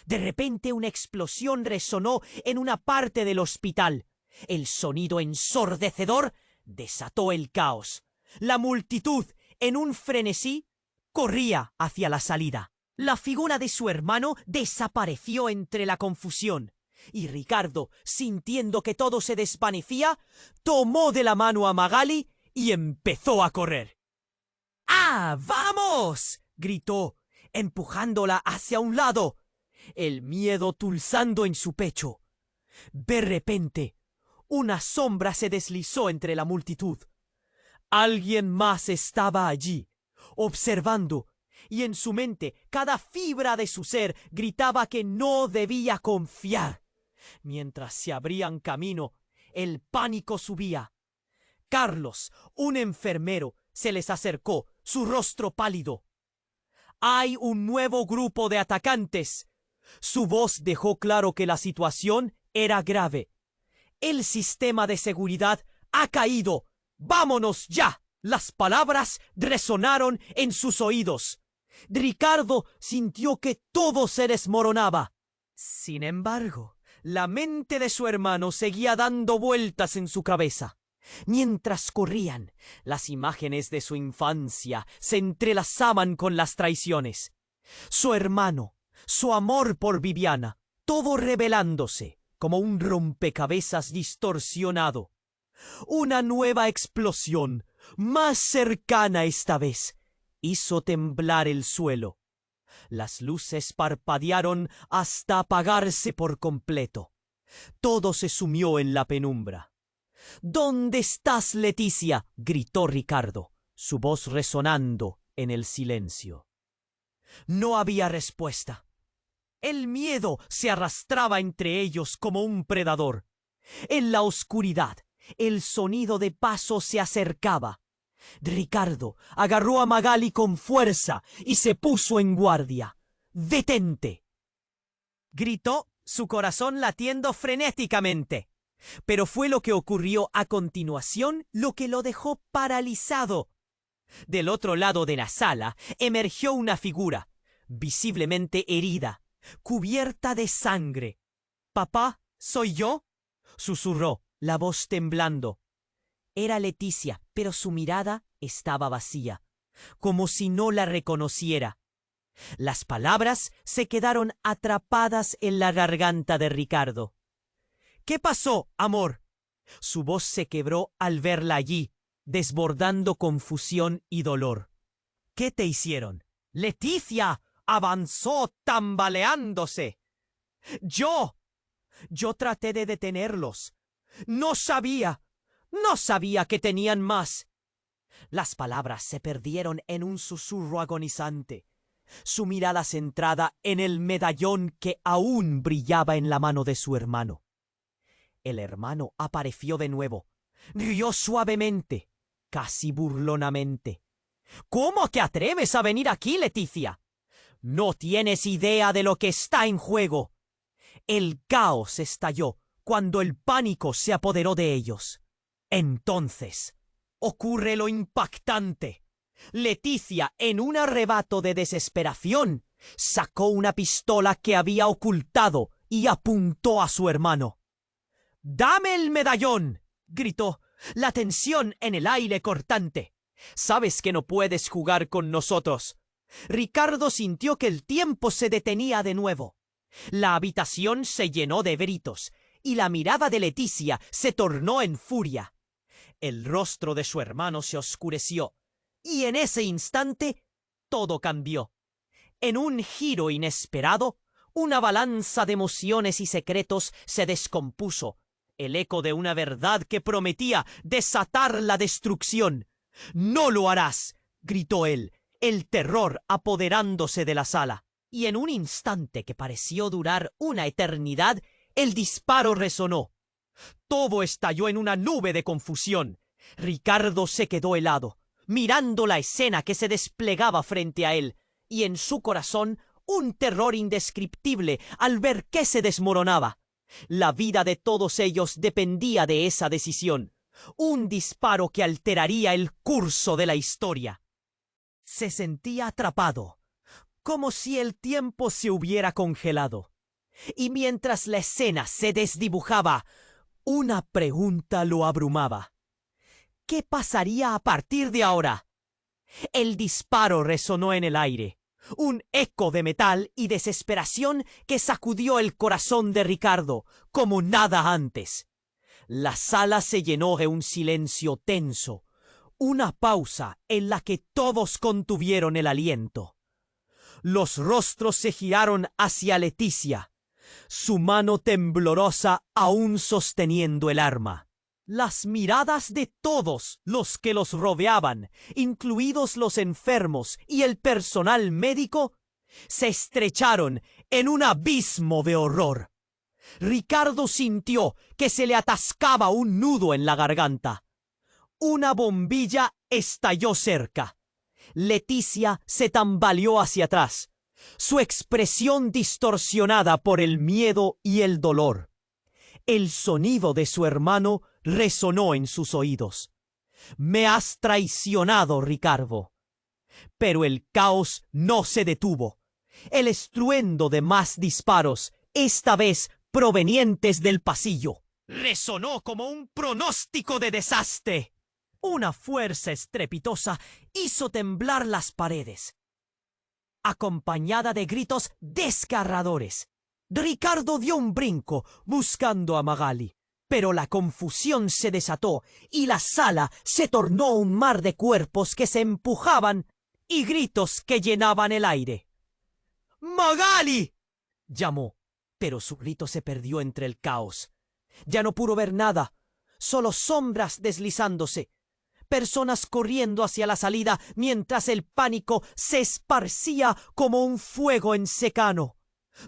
De repente una explosión resonó en una parte del hospital. El sonido ensordecedor desató el caos. La multitud, en un frenesí, corría hacia la salida. La figura de su hermano desapareció entre la confusión, y Ricardo, sintiendo que todo se desvanecía, tomó de la mano a Magali y empezó a correr. ¡Ah, vamos! —gritó, empujándola hacia un lado, el miedo pulsando en su pecho. De repente, una sombra se deslizó entre la multitud. Alguien más estaba allí, observando, y en su mente cada fibra de su ser gritaba que no debía confiar. Mientras se abrían camino, el pánico subía. Carlos, un enfermero, se les acercó, su rostro pálido. —Hay un nuevo grupo de atacantes. Su voz dejó claro que la situación era grave. —El sistema de seguridad ha caído. ¡Vámonos ya! Las palabras resonaron en sus oídos. Ricardo sintió que todo se desmoronaba. Sin embargo, la mente de su hermano seguía dando vueltas en su cabeza. Mientras corrían, las imágenes de su infancia se entrelazaban con las traiciones. Su hermano, su amor por Viviana, todo revelándose como un rompecabezas distorsionado. Una nueva explosión, más cercana esta vez, hizo temblar el suelo. Las luces parpadearon hasta apagarse por completo. Todo se sumió en la penumbra. —¿Dónde estás, Leticia? —gritó Ricardo, su voz resonando en el silencio. No había respuesta. El miedo se arrastraba entre ellos como un predador. En la oscuridad, el sonido de pasos se acercaba. Ricardo agarró a Magali con fuerza y se puso en guardia. —¡Detente! —gritó, su corazón latiendo frenéticamente. Pero fue lo que ocurrió a continuación lo que lo dejó paralizado. Del otro lado de la sala emergió una figura, visiblemente herida, cubierta de sangre. —¿Papá, soy yo? —susurró, la voz temblando. Era Leticia, pero su mirada estaba vacía, como si no la reconociera. Las palabras se quedaron atrapadas en la garganta de Ricardo. —¿Qué pasó, amor? Su voz se quebró al verla allí, desbordando confusión y dolor. ¿Qué te hicieron? Leticia avanzó tambaleándose. Yo traté de detenerlos. No sabía que tenían más. Las palabras se perdieron en un susurro agonizante. Su mirada centrada en el medallón que aún brillaba en la mano de su hermano. El hermano apareció de nuevo. Rió suavemente, casi burlonamente. ¿Cómo te atreves a venir aquí, Leticia? No tienes idea de lo que está en juego. El caos estalló cuando el pánico se apoderó de ellos. Entonces, ocurre lo impactante. Leticia, en un arrebato de desesperación, sacó una pistola que había ocultado y apuntó a su hermano. «¡Dame el medallón!», gritó, la tensión en el aire cortante. «Sabes que no puedes jugar con nosotros». Ricardo sintió que el tiempo se detenía de nuevo. La habitación se llenó de gritos y la mirada de Leticia se tornó en furia. El rostro de su hermano se oscureció y en ese instante todo cambió. En un giro inesperado, una balanza de emociones y secretos se descompuso, el eco de una verdad que prometía desatar la destrucción. «¡No lo harás!», gritó él, el terror apoderándose de la sala. Y en un instante que pareció durar una eternidad, el disparo resonó. Todo estalló en una nube de confusión. Ricardo se quedó helado, mirando la escena que se desplegaba frente a él, y en su corazón un terror indescriptible al ver que se desmoronaba. La vida de todos ellos dependía de esa decisión, un disparo que alteraría el curso de la historia. Se sentía atrapado, como si el tiempo se hubiera congelado. Y mientras la escena se desdibujaba, una pregunta lo abrumaba. ¿Qué pasaría a partir de ahora? El disparo resonó en el aire, un eco de metal y desesperación que sacudió el corazón de Ricardo como nada antes. La sala se llenó de un silencio tenso, una pausa en la que todos contuvieron el aliento. Los rostros se giraron hacia Leticia, su mano temblorosa aún sosteniendo el arma. Las miradas de todos los que los rodeaban, incluidos los enfermos y el personal médico, se estrecharon en un abismo de horror. Ricardo sintió que se le atascaba un nudo en la garganta. Una bombilla estalló cerca. Leticia se tambaleó hacia atrás, su expresión distorsionada por el miedo y el dolor. El sonido de su hermano resonó en sus oídos. «Me has traicionado, Ricardo». Pero el caos no se detuvo. El estruendo de más disparos, esta vez provenientes del pasillo, resonó como un pronóstico de desastre. Una fuerza estrepitosa hizo temblar las paredes, acompañada de gritos desgarradores. Ricardo dio un brinco buscando a Magali, pero la confusión se desató y la sala se tornó un mar de cuerpos que se empujaban y gritos que llenaban el aire. «¡Magali!», llamó, pero su grito se perdió entre el caos. Ya no pudo ver nada, solo sombras deslizándose, personas corriendo hacia la salida mientras el pánico se esparcía como un fuego en secano.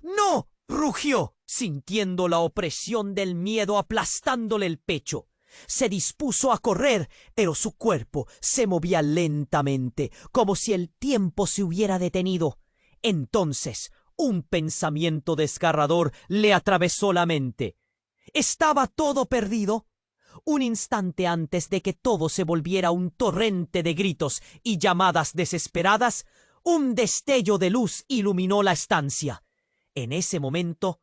«¡No!», rugió, sintiendo la opresión del miedo aplastándole el pecho. Se dispuso a correr, pero su cuerpo se movía lentamente, como si el tiempo se hubiera detenido. Entonces, un pensamiento desgarrador le atravesó la mente. ¿Estaba todo perdido? Un instante antes de que todo se volviera un torrente de gritos y llamadas desesperadas, un destello de luz iluminó la estancia. En ese momento,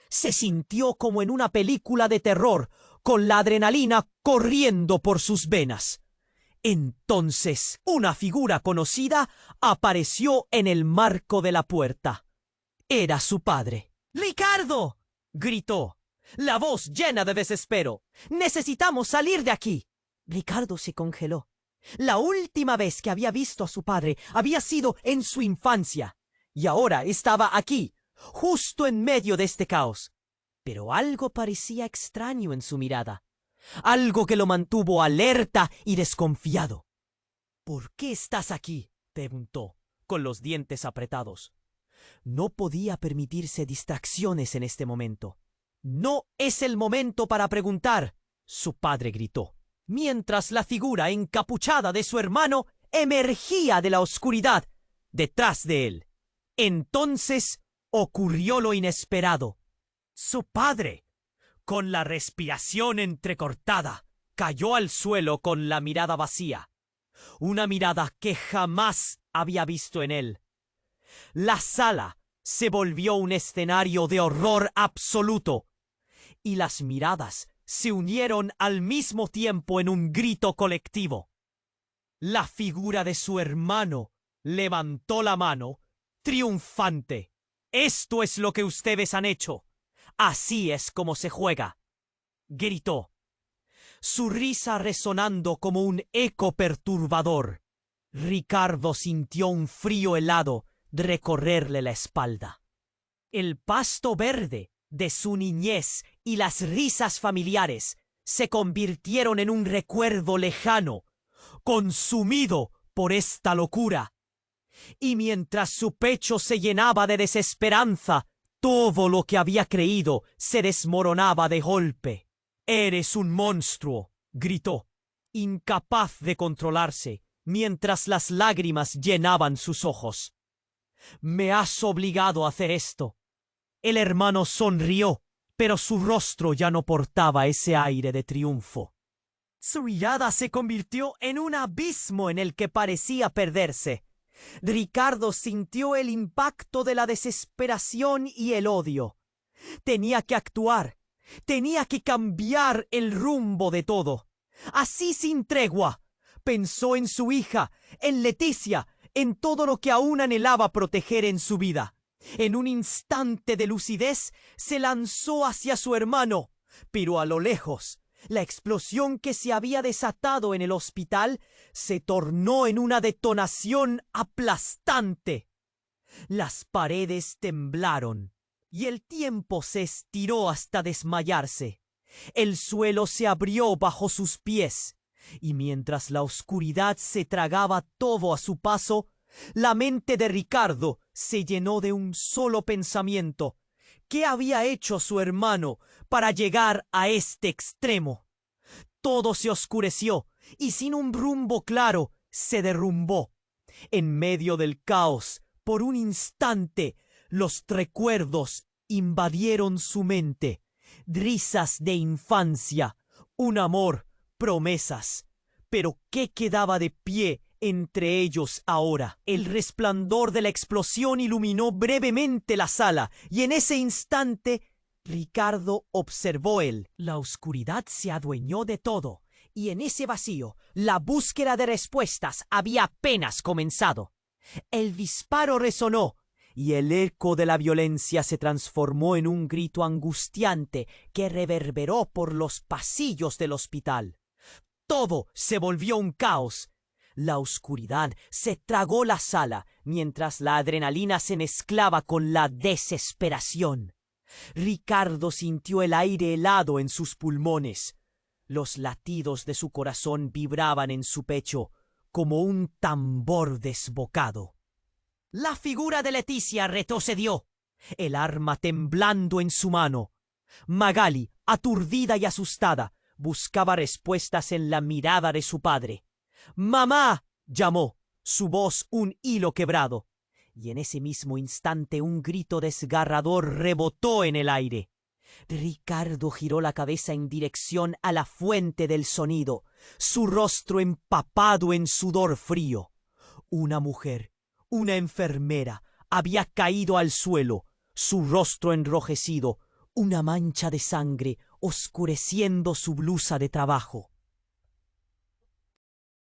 se sintió como en una película de terror, con la adrenalina corriendo por sus venas. Entonces, una figura conocida apareció en el marco de la puerta. Era su padre. «¡Ricardo!», gritó. La voz llena de desespero. ¡Necesitamos salir de aquí! Ricardo se congeló. La última vez que había visto a su padre había sido en su infancia. Y ahora estaba aquí, justo en medio de este caos. Pero algo parecía extraño en su mirada. Algo que lo mantuvo alerta y desconfiado. ¿Por qué estás aquí?, preguntó, con los dientes apretados. No podía permitirse distracciones en este momento. «No es el momento para preguntar», su padre gritó, mientras la figura encapuchada de su hermano emergía de la oscuridad detrás de él. Entonces ocurrió lo inesperado. Su padre, con la respiración entrecortada, cayó al suelo con la mirada vacía. Una mirada que jamás había visto en él. La sala se volvió un escenario de horror absoluto, y las miradas se unieron al mismo tiempo en un grito colectivo. La figura de su hermano levantó la mano, triunfante. «Esto es lo que ustedes han hecho. Así es como se juega», gritó, su risa resonando como un eco perturbador. Ricardo sintió un frío helado recorrerle la espalda. El pasto verde de su niñez y las risas familiares se convirtieron en un recuerdo lejano, consumido por esta locura. Y mientras su pecho se llenaba de desesperanza, todo lo que había creído se desmoronaba de golpe. «Eres un monstruo», gritó, incapaz de controlarse, mientras las lágrimas llenaban sus ojos. «Me has obligado a hacer esto». El hermano sonrió, pero su rostro ya no portaba ese aire de triunfo. Su mirada se convirtió en un abismo en el que parecía perderse. Ricardo sintió el impacto de la desesperación y el odio. Tenía que actuar. Tenía que cambiar el rumbo de todo. Así sin tregua. Pensó en su hija, en Leticia, en todo lo que aún anhelaba proteger en su vida. En un instante de lucidez se lanzó hacia su hermano, pero a lo lejos, la explosión que se había desatado en el hospital se tornó en una detonación aplastante. Las paredes temblaron y el tiempo se estiró hasta desmayarse. El suelo se abrió bajo sus pies, y mientras la oscuridad se tragaba todo a su paso, la mente de Ricardo se llenó de un solo pensamiento. ¿Qué había hecho su hermano para llegar a este extremo? Todo se oscureció y sin un rumbo claro se derrumbó. En medio del caos, por un instante, los recuerdos invadieron su mente. Risas de infancia, un amor, promesas. Pero ¿qué quedaba de pie entre ellos ahora? El resplandor de la explosión iluminó brevemente la sala, y en ese instante Ricardo observó él. La oscuridad se adueñó de todo, y en ese vacío la búsqueda de respuestas había apenas comenzado. El disparo resonó, y el eco de la violencia se transformó en un grito angustiante que reverberó por los pasillos del hospital. Todo se volvió un caos. La oscuridad se tragó la sala, mientras la adrenalina se mezclaba con la desesperación. Ricardo sintió el aire helado en sus pulmones. Los latidos de su corazón vibraban en su pecho como un tambor desbocado. La figura de Leticia retrocedió, el arma temblando en su mano. Magali, aturdida y asustada, buscaba respuestas en la mirada de su padre. «¡Mamá!», llamó, su voz un hilo quebrado. Y en ese mismo instante un grito desgarrador rebotó en el aire. Ricardo giró la cabeza en dirección a la fuente del sonido, su rostro empapado en sudor frío. Una mujer, una enfermera, había caído al suelo, su rostro enrojecido, una mancha de sangre oscureciendo su blusa de trabajo.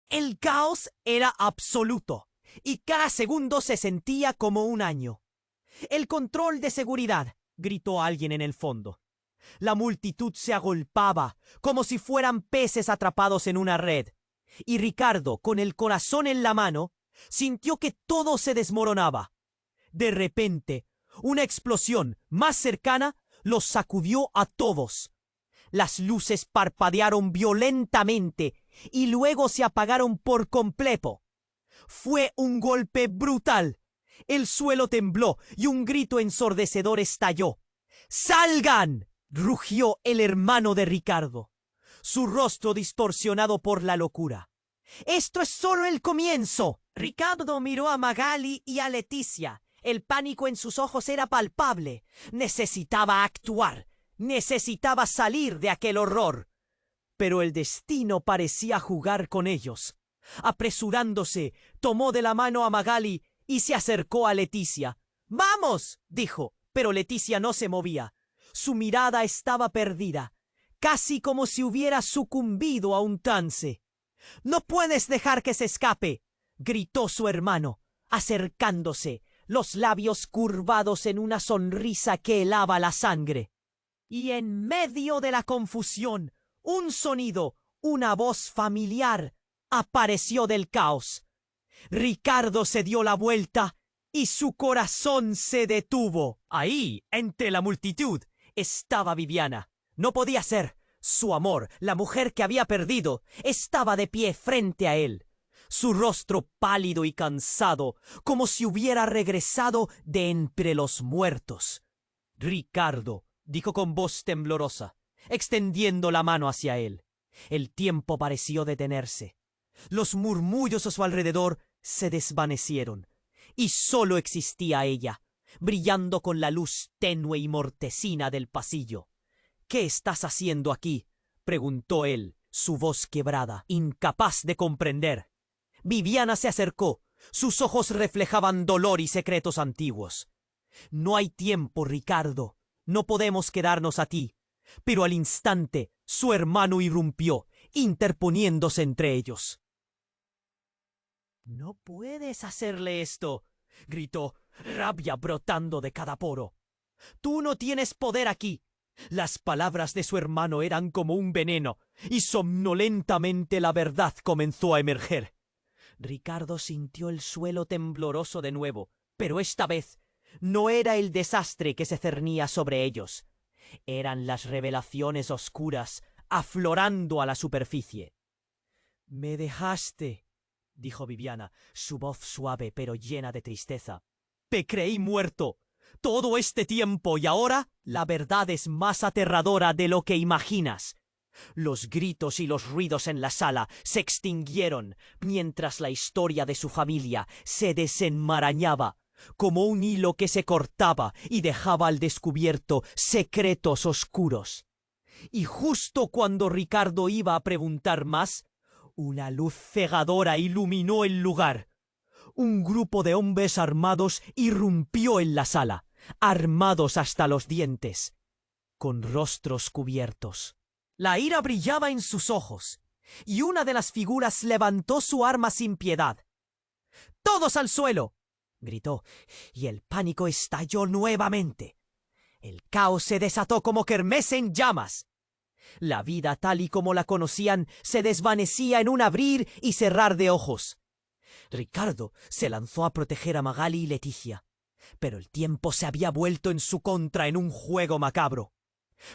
El caos era absoluto, y cada segundo se sentía como un año. «¡El control de seguridad!», gritó alguien en el fondo. La multitud se agolpaba, como si fueran peces atrapados en una red. Y Ricardo, con el corazón en la mano, sintió que todo se desmoronaba. De repente, una explosión más cercana los sacudió a todos. Las luces parpadearon violentamente y luego se apagaron por completo. Fue un golpe brutal. El suelo tembló y un grito ensordecedor estalló. ¡Salgan!, rugió el hermano de Ricardo, su rostro distorsionado por la locura. ¡Esto es solo el comienzo! Ricardo miró a Magali y a Leticia. El pánico en sus ojos era palpable. Necesitaba actuar. Necesitaba salir de aquel horror. Pero el destino parecía jugar con ellos. Apresurándose, tomó de la mano a Magali y se acercó a Leticia. ¡Vamos!, dijo, pero Leticia no se movía. Su mirada estaba perdida, casi como si hubiera sucumbido a un trance. «¡No puedes dejar que se escape!», gritó su hermano, acercándose, los labios curvados en una sonrisa que helaba la sangre. Y en medio de la confusión, un sonido, una voz familiar, apareció del caos. Ricardo se dio la vuelta y su corazón se detuvo. Ahí, entre la multitud, estaba Viviana. No podía ser. Su amor, la mujer que había perdido, estaba de pie frente a él. Su rostro pálido y cansado, como si hubiera regresado de entre los muertos. «Ricardo», dijo con voz temblorosa, extendiendo la mano hacia él. El tiempo pareció detenerse. Los murmullos a su alrededor se desvanecieron, y solo existía ella, brillando con la luz tenue y mortecina del pasillo. «¿Qué estás haciendo aquí?», preguntó él, su voz quebrada, incapaz de comprender. Viviana se acercó. Sus ojos reflejaban dolor y secretos antiguos. «No hay tiempo, Ricardo. No podemos quedarnos aquí». Pero al instante su hermano irrumpió, interponiéndose entre ellos. «No puedes hacerle esto», gritó, rabia brotando de cada poro. «Tú no tienes poder aquí». Las palabras de su hermano eran como un veneno, y somnolentamente la verdad comenzó a emerger. Ricardo sintió el suelo tembloroso de nuevo, pero esta vez no era el desastre que se cernía sobre ellos. Eran las revelaciones oscuras aflorando a la superficie. «Me dejaste», dijo Viviana, su voz suave pero llena de tristeza. «Te creí muerto todo este tiempo y ahora la verdad es más aterradora de lo que imaginas». Los gritos y los ruidos en la sala se extinguieron mientras la historia de su familia se desenmarañaba, como un hilo que se cortaba y dejaba al descubierto secretos oscuros. Y justo cuando Ricardo iba a preguntar más, una luz cegadora iluminó el lugar. Un grupo de hombres armados irrumpió en la sala, armados hasta los dientes, con rostros cubiertos. La ira brillaba en sus ojos, y una de las figuras levantó su arma sin piedad. «¡Todos al suelo!», gritó, y el pánico estalló nuevamente. El caos se desató como kermés en llamas. La vida tal y como la conocían se desvanecía en un abrir y cerrar de ojos. Ricardo se lanzó a proteger a Magali y Leticia, pero el tiempo se había vuelto en su contra en un juego macabro,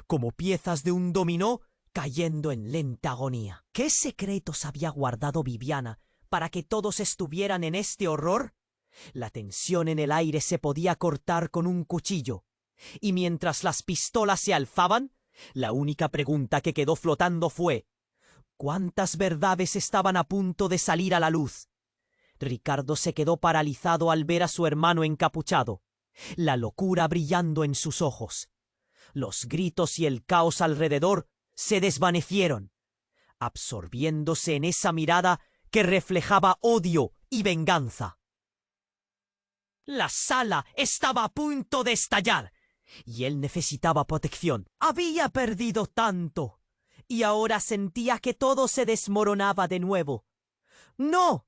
como piezas de un dominó cayendo en lenta agonía. ¿Qué secretos había guardado Viviana para que todos estuvieran en este horror? La tensión en el aire se podía cortar con un cuchillo, y mientras las pistolas se alzaban, la única pregunta que quedó flotando fue: ¿cuántas verdades estaban a punto de salir a la luz? Ricardo se quedó paralizado al ver a su hermano encapuchado, la locura brillando en sus ojos. Los gritos y el caos alrededor se desvanecieron, absorbiéndose en esa mirada que reflejaba odio y venganza. La sala estaba a punto de estallar, y él necesitaba protección. Había perdido tanto, y ahora sentía que todo se desmoronaba de nuevo. «¡No!»,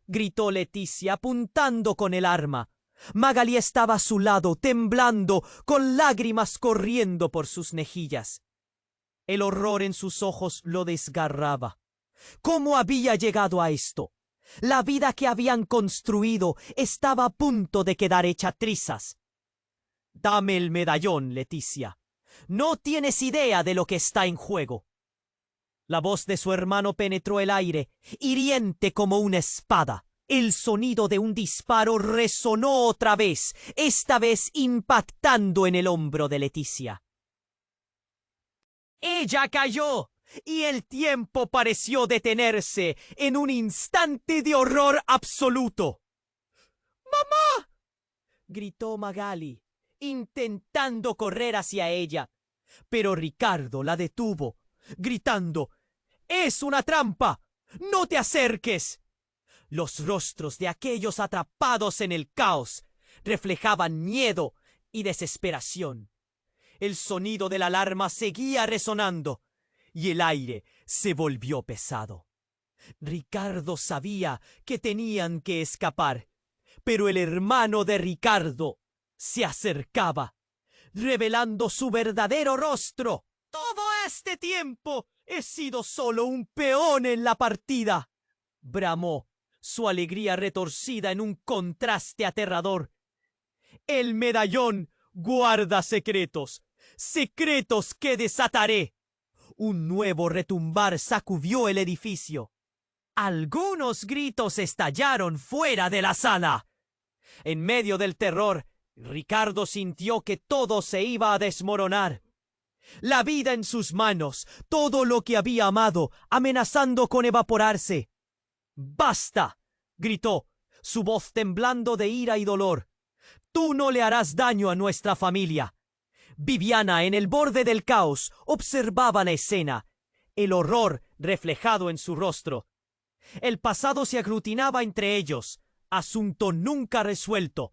gritó Leticia apuntando con el arma. Magali estaba a su lado, temblando, con lágrimas corriendo por sus mejillas. El horror en sus ojos lo desgarraba. ¿Cómo había llegado a esto? La vida que habían construido estaba a punto de quedar hecha trizas. «Dame el medallón, Leticia. No tienes idea de lo que está en juego». La voz de su hermano penetró el aire, hiriente como una espada. El sonido de un disparo resonó otra vez, esta vez impactando en el hombro de Leticia. Ella cayó, y el tiempo pareció detenerse en un instante de horror absoluto. «¡Mamá!», gritó Magali, intentando correr hacia ella, pero Ricardo la detuvo, gritando: «¡Es una trampa! ¡No te acerques!». Los rostros de aquellos atrapados en el caos reflejaban miedo y desesperación. El sonido de la alarma seguía resonando y el aire se volvió pesado. Ricardo sabía que tenían que escapar, pero el hermano de Ricardo se acercaba, revelando su verdadero rostro. «Todo este tiempo he sido solo un peón en la partida», bramó, su alegría retorcida en un contraste aterrador. «El medallón guarda secretos, secretos que desataré». Un nuevo retumbar sacudió el edificio. Algunos gritos estallaron fuera de la sala. En medio del terror, Ricardo sintió que todo se iba a desmoronar. La vida en sus manos, todo lo que había amado, amenazando con evaporarse. «¡Basta!», gritó, su voz temblando de ira y dolor. «Tú no le harás daño a nuestra familia». Viviana, en el borde del caos, observaba la escena, el horror reflejado en su rostro. El pasado se aglutinaba entre ellos, asunto nunca resuelto.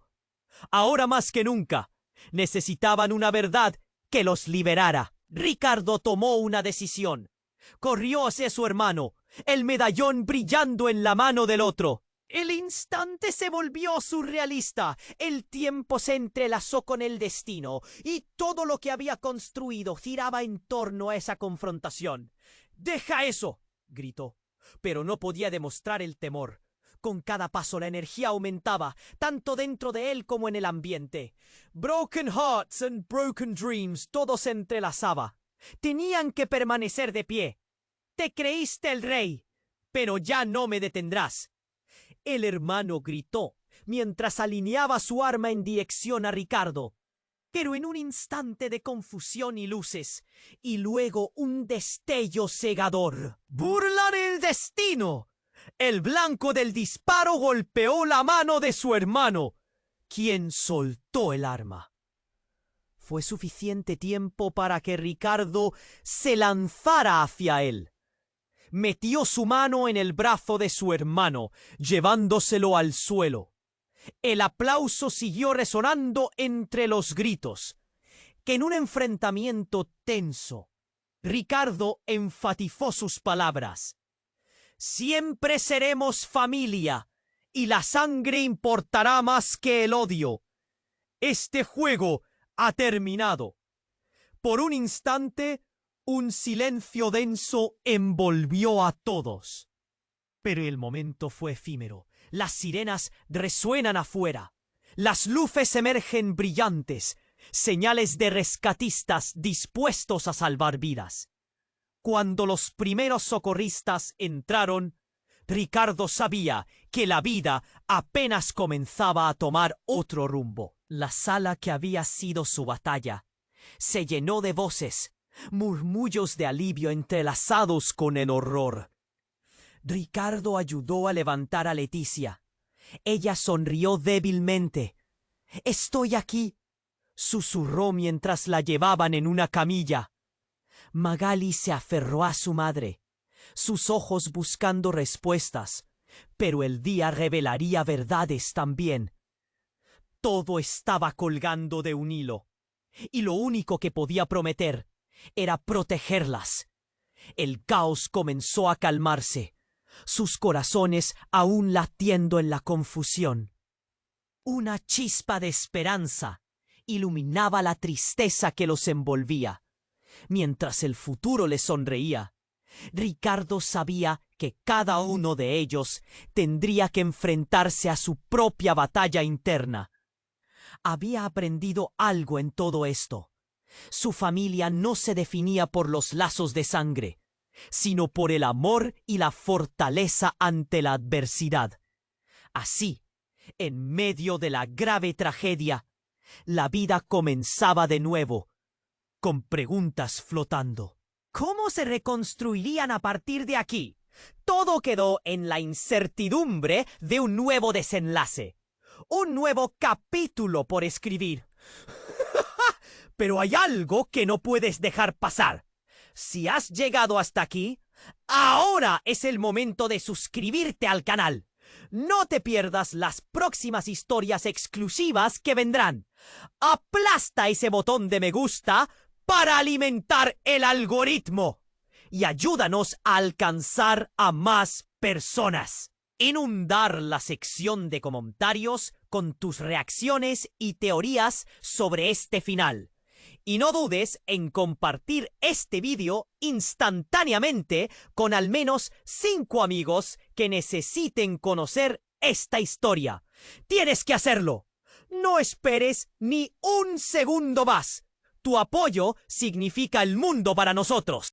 Ahora más que nunca, necesitaban una verdad que los liberara. Ricardo tomó una decisión. Corrió hacia su hermano, el medallón brillando en la mano del otro. El instante se volvió surrealista, el tiempo se entrelazó con el destino, y todo lo que había construido giraba en torno a esa confrontación. «¡Deja eso!», gritó, pero no podía demostrar el temor. Con cada paso la energía aumentaba, tanto dentro de él como en el ambiente. Broken hearts and broken dreams, todo se entrelazaba. Tenían que permanecer de pie. «Te creíste el rey, pero ya no me detendrás». El hermano gritó mientras alineaba su arma en dirección a Ricardo. Pero en un instante de confusión y luces, y luego un destello cegador. ¡Burla del destino! El blanco del disparo golpeó la mano de su hermano, quien soltó el arma. Fue suficiente tiempo para que Ricardo se lanzara hacia él. Metió su mano en el brazo de su hermano, llevándoselo al suelo. El aplauso siguió resonando entre los gritos. Que en un enfrentamiento tenso, Ricardo enfatizó sus palabras. «Siempre seremos familia, y la sangre importará más que el odio. Este juego ha terminado». Por un instante, un silencio denso envolvió a todos. Pero el momento fue efímero. Las sirenas resuenan afuera. Las luces emergen brillantes, señales de rescatistas dispuestos a salvar vidas. Cuando los primeros socorristas entraron, Ricardo sabía que la vida apenas comenzaba a tomar otro rumbo. La sala que había sido su batalla se llenó de voces, murmullos de alivio entrelazados con el horror. Ricardo ayudó a levantar a Leticia. Ella sonrió débilmente. «Estoy aquí», susurró mientras la llevaban en una camilla. Magali se aferró a su madre, sus ojos buscando respuestas, pero el día revelaría verdades también. Todo estaba colgando de un hilo, y lo único que podía prometer era protegerlas. El caos comenzó a calmarse, sus corazones aún latiendo en la confusión. Una chispa de esperanza iluminaba la tristeza que los envolvía. Mientras el futuro les sonreía, Ricardo sabía que cada uno de ellos tendría que enfrentarse a su propia batalla interna. Había aprendido algo en todo esto. Su familia no se definía por los lazos de sangre, sino por el amor y la fortaleza ante la adversidad. Así, en medio de la grave tragedia, la vida comenzaba de nuevo, con preguntas flotando. ¿Cómo se reconstruirían a partir de aquí? Todo quedó en la incertidumbre de un nuevo desenlace. Un nuevo capítulo por escribir. Pero hay algo que no puedes dejar pasar. Si has llegado hasta aquí, ahora es el momento de suscribirte al canal. No te pierdas las próximas historias exclusivas que vendrán. Aplasta ese botón de me gusta para alimentar el algoritmo y ayúdanos a alcanzar a más personas. Inundar la sección de comentarios con tus reacciones y teorías sobre este final. Y no dudes en compartir este vídeo instantáneamente con al menos 5 amigos que necesiten conocer esta historia. ¡Tienes que hacerlo! No esperes ni un segundo más. Tu apoyo significa el mundo para nosotros.